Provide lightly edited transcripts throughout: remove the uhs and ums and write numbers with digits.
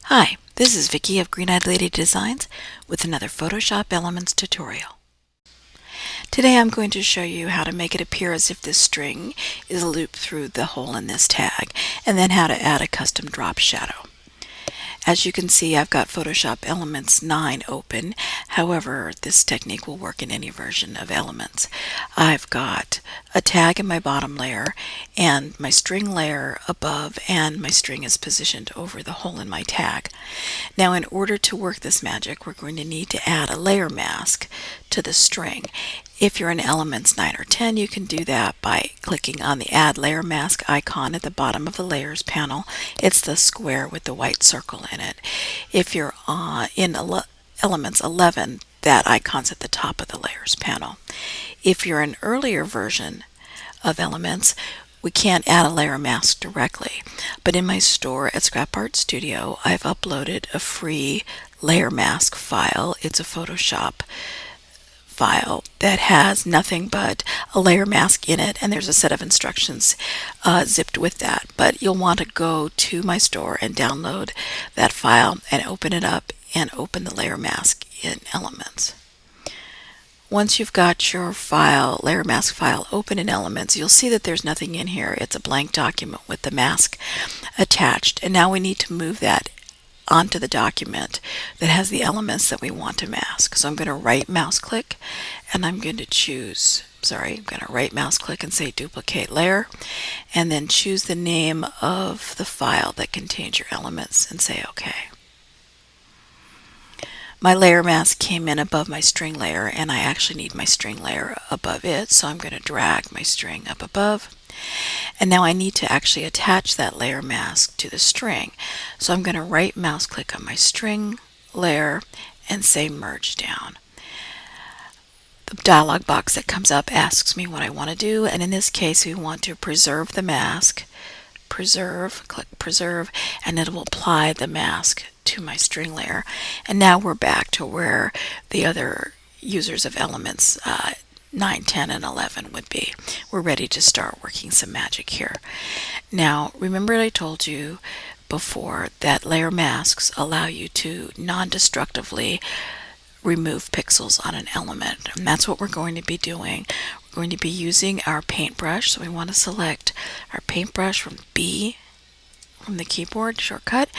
Hi, this is Vicki of Green Eyed Lady Designs with another Photoshop Elements tutorial. Today I'm going to show you how to make it appear as if this string is looped through the hole in this tag, and then how to add a custom drop shadow. As you can see, I've got Photoshop Elements 9 open. However, this technique will work in any version of Elements. I've got a tag in my bottom layer and my string layer above, and my string is positioned over the hole in my tag. Now, in order to work this magic, we're going to need to add a layer mask to the string. If you're in Elements 9 or 10, you can do that by clicking on the Add Layer Mask icon at the bottom of the Layers panel. It's the square with the white circle in it. If you're in Elements 11, that icon's at the top of the Layers panel. If you're an earlier version of Elements, we can't add a layer mask directly, but in my store at Scrap Art Studio, I've uploaded a free layer mask file. It's a Photoshop file that has nothing but a layer mask in it, and there's a set of instructions zipped with that. But you'll want to go to my store and download that file and open it up and open the layer mask in Elements. Once you've got your file, layer mask file, open in Elements, you'll see that there's nothing in here. It's a blank document with the mask attached, and now we need to move that onto the document that has the elements that we want to mask. So I'm going to right mouse click, and I'm going to right mouse click and say duplicate layer, and then choose the name of the file that contains your elements and say OK. My layer mask came in above my string layer, and I actually need my string layer above it, so I'm going to drag my string up above. And now I need to actually attach that layer mask to the string. So I'm going to right mouse click on my string layer and say merge down. The dialog box that comes up asks me what I want to do, and in this case we want to preserve the mask. Click preserve, and it will apply the mask to my string layer. And now we're back to where the other users of Elements 9, 10, and 11 would be. We're ready to start working some magic here. Now, remember I told you before that layer masks allow you to non-destructively remove pixels on an element, and that's what we're going to be doing. We're going to be using our paintbrush, so we want to select our paintbrush from B from the keyboard shortcut,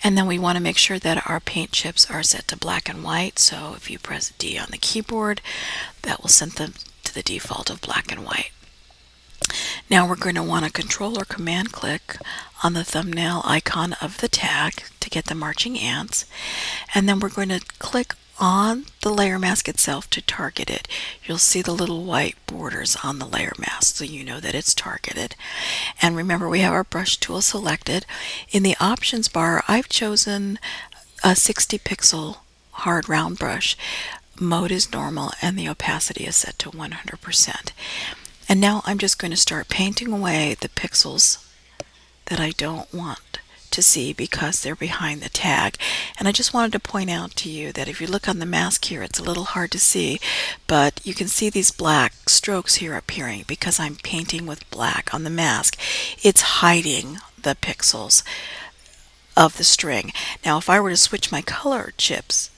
and then we want to make sure that our paint chips are set to black and white. So if you press D on the keyboard, that will send them to the default of black and white. Now we're going to want to Control or Command click on the thumbnail icon of the tag to get the marching ants, and then we're going to click on the layer mask itself to target it. You'll see the little white borders on the layer mask, so you know that it's targeted. And remember, we have our brush tool selected. In the options bar, I've chosen a 60 pixel hard round brush. Mode is normal, and the opacity is set to 100%. And now I'm just going to start painting away the pixels that I don't want to see because they're behind the tag. And I just wanted to point out to you that if you look on the mask here, it's a little hard to see, but you can see these black strokes here appearing because I'm painting with black on the mask. It's hiding the pixels of the string. Now if I were to switch my color chips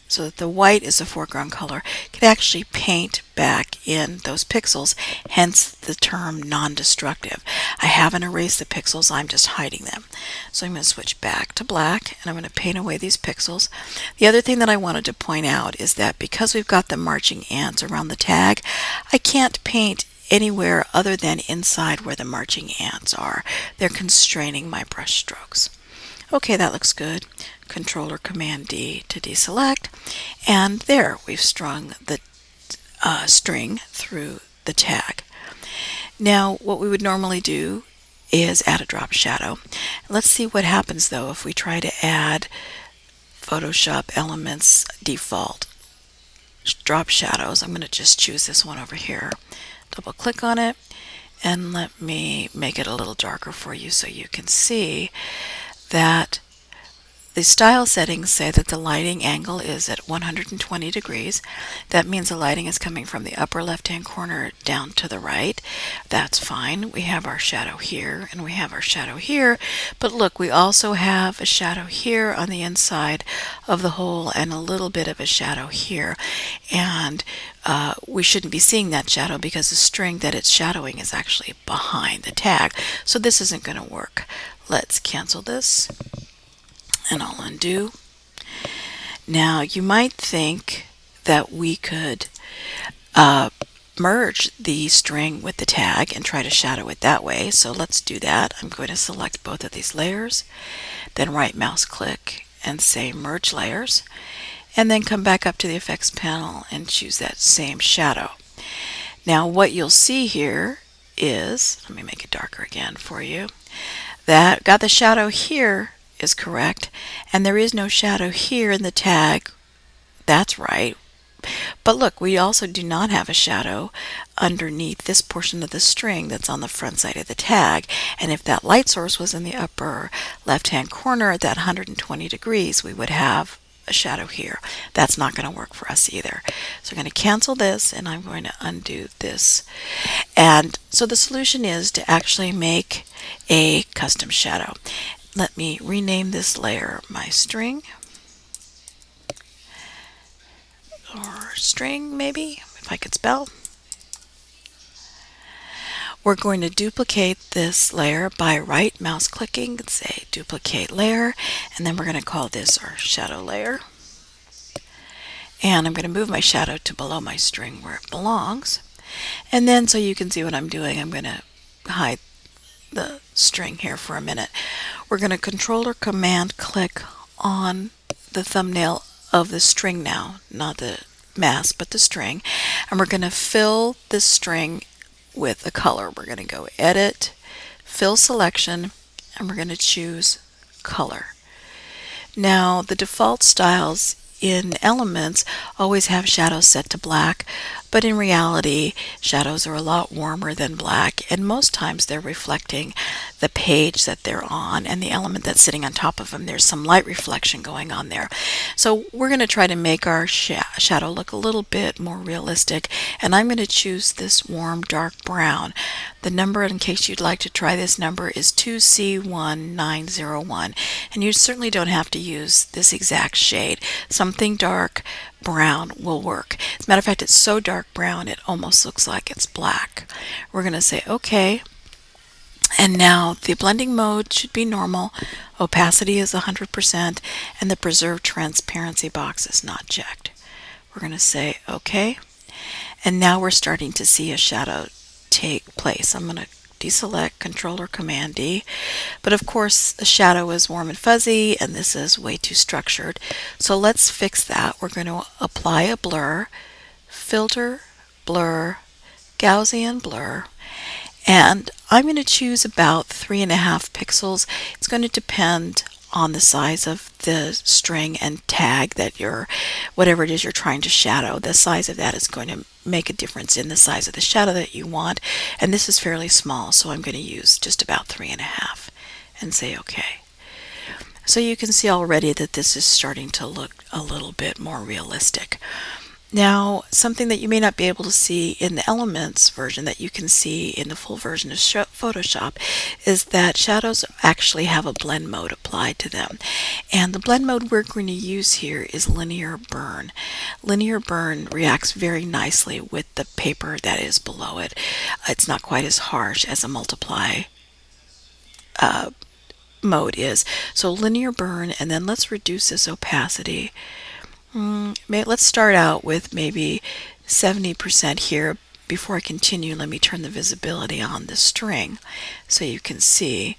so that the white is the foreground color, I could actually paint back in those pixels, hence the term non-destructive. I haven't erased the pixels, I'm just hiding them. So I'm going to switch back to black, and I'm going to paint away these pixels. The other thing that I wanted to point out is that because we've got the marching ants around the tag, I can't paint anywhere other than inside where the marching ants are. They're constraining my brush strokes. Okay, that looks good. Control or Command D to deselect, and there we've strung the string through the tag. Now what we would normally do is add a drop shadow. Let's see what happens though if we try to add Photoshop Elements default drop shadows. I'm going to just choose this one over here, double click on it, and let me make it a little darker for you so you can see that the style settings say that the lighting angle is at 120 degrees. That means the lighting is coming from the upper left-hand corner down to the right. That's fine. We have our shadow here and we have our shadow here. But look, we also have a shadow here on the inside of the hole and a little bit of a shadow here. And we shouldn't be seeing that shadow because the string that it's shadowing is actually behind the tag. So this isn't going to work. Let's cancel this and I'll undo. Now you might think that we could merge the string with the tag and try to shadow it that way. So let's do that. I'm going to select both of these layers, then right mouse click and say merge layers, and then come back up to the effects panel and choose that same shadow. Now what you'll see here is, let me make it darker again for you, that got the shadow here is correct, and there is no shadow here in the tag. That's right. But look, we also do not have a shadow underneath this portion of the string that's on the front side of the tag. And if that light source was in the upper left-hand corner at that 120 degrees, we would have a shadow here. That's not going to work for us either. So I'm going to cancel this and I'm going to undo this. And so the solution is to actually make a custom shadow. Let me rename this layer my string, or string maybe, if I could spell. We're going to duplicate this layer by right mouse clicking and say duplicate layer, and then we're going to call this our shadow layer. And I'm going to move my shadow to below my string where it belongs. And then so you can see what I'm doing, I'm going to hide the string here for a minute. We're going to Control or Command click on the thumbnail of the string now, not the mask, but the string, and we're going to fill this string with a color. We're going to go Edit, Fill Selection, and we're going to choose Color. Now the default styles in Elements always have shadows set to black, but in reality shadows are a lot warmer than black, and most times they're reflecting the page that they're on and the element that's sitting on top of them. There's some light reflection going on there. So we're going to try to make our shadow look a little bit more realistic, and I'm going to choose this warm dark brown. The number, in case you'd like to try this number, is 2C1901, and you certainly don't have to use this exact shade. Something dark brown will work. As a matter of fact, it's so dark brown it almost looks like it's black. We're going to say OK, and now the blending mode should be normal, opacity is 100%, and the preserve transparency box is not checked. We're going to say OK, and now we're starting to see a shadow take place. I'm going to deselect, Control or Command D, but of course the shadow is warm and fuzzy and this is way too structured. So let's fix that. We're going to apply a blur, Filter, Blur, Gaussian Blur, and I'm going to choose about 3.5 pixels. It's going to depend on the size of the string and tag that whatever it is you're trying to shadow. The size of that is going to make a difference in the size of the shadow that you want, and this is fairly small, so I'm going to use just about 3.5 and say OK. So you can see already that this is starting to look a little bit more realistic. Now, something that you may not be able to see in the Elements version that you can see in the full version of Photoshop is that shadows actually have a blend mode applied to them. And the blend mode we're going to use here is Linear Burn. Linear Burn reacts very nicely with the paper that is below it. It's not quite as harsh as a multiply mode is. So Linear Burn, and then let's reduce this opacity. Let's start out with maybe 70% here. Before I continue, let me turn the visibility on the string so you can see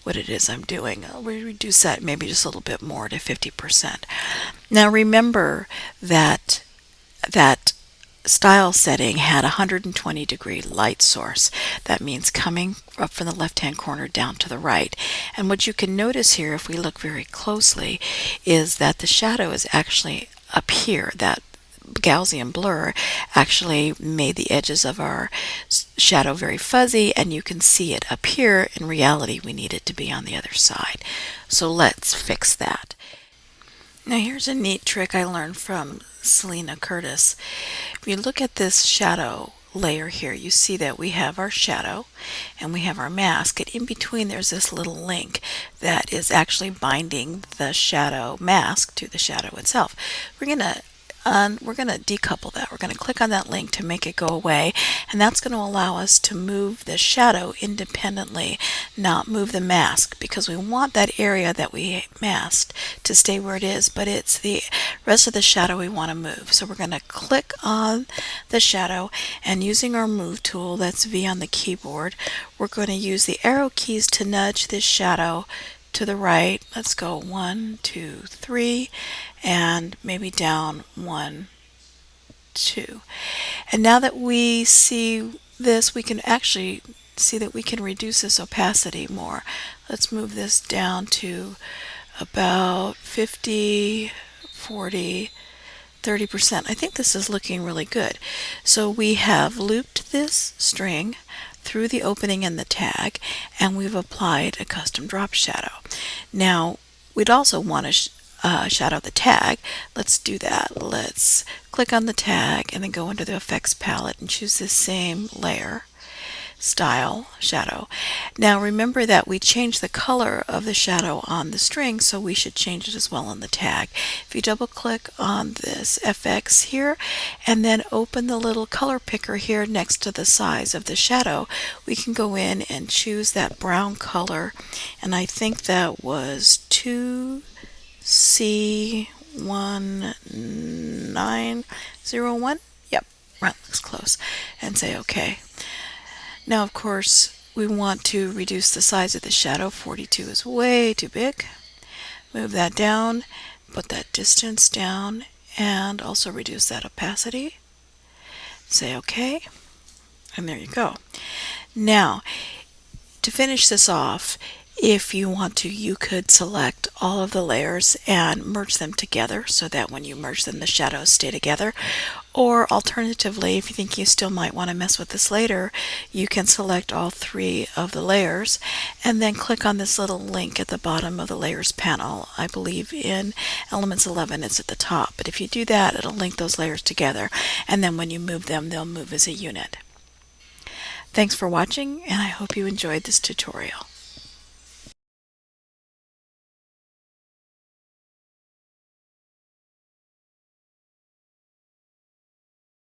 what it is I'm doing. I'll reduce that maybe just a little bit more to 50%. Now remember that style setting had a 120 degree light source. That means coming up from the left hand corner down to the right. And what you can notice here, if we look very closely, is that the shadow is actually up here. That Gaussian blur actually made the edges of our shadow very fuzzy, and you can see it up here. In reality, we need it to be on the other side. So let's fix that. Now here's a neat trick I learned from Selena Curtis. If you look at this shadow layer here, you see that we have our shadow and we have our mask, and in between there's this little link that is actually binding the shadow mask to the shadow itself. We're going to decouple that. We're going to click on that link to make it go away, and that's going to allow us to move the shadow independently, not move the mask, because we want that area that we masked to stay where it is, but it's the rest of the shadow we want to move. So we're going to click on the shadow, and using our move tool, that's V on the keyboard, we're going to use the arrow keys to nudge this shadow to the right. Let's go 1, 2, 3, and maybe down 1, 2. And now that we see this, we can actually see that we can reduce this opacity more. Let's move this down to about 50, 40, 30%. I think this is looking really good. So we have looped this string through the opening in the tag, and we've applied a custom drop shadow. Now we'd also want to shadow the tag. Let's do that. Let's click on the tag and then go into the effects palette and choose the same layer, style, shadow. Now remember that we changed the color of the shadow on the string, so we should change it as well on the tag. If you double click on this FX here and then open the little color picker here next to the size of the shadow, we can go in and choose that brown color, and I think that was 2C1901. Yep, that looks close, and say OK. Now, of course, we want to reduce the size of the shadow. 42 is way too big. Move that down, put that distance down, and also reduce that opacity. Say OK, and there you go. Now, to finish this off, if you want to, you could select all of the layers and merge them together so that when you merge them, the shadows stay together. Or alternatively, if you think you still might want to mess with this later, you can select all 3 of the layers and then click on this little link at the bottom of the layers panel. I believe in Elements 11 it's at the top, but if you do that, it'll link those layers together, and then when you move them, they'll move as a unit. Thanks for watching, and I hope you enjoyed this tutorial.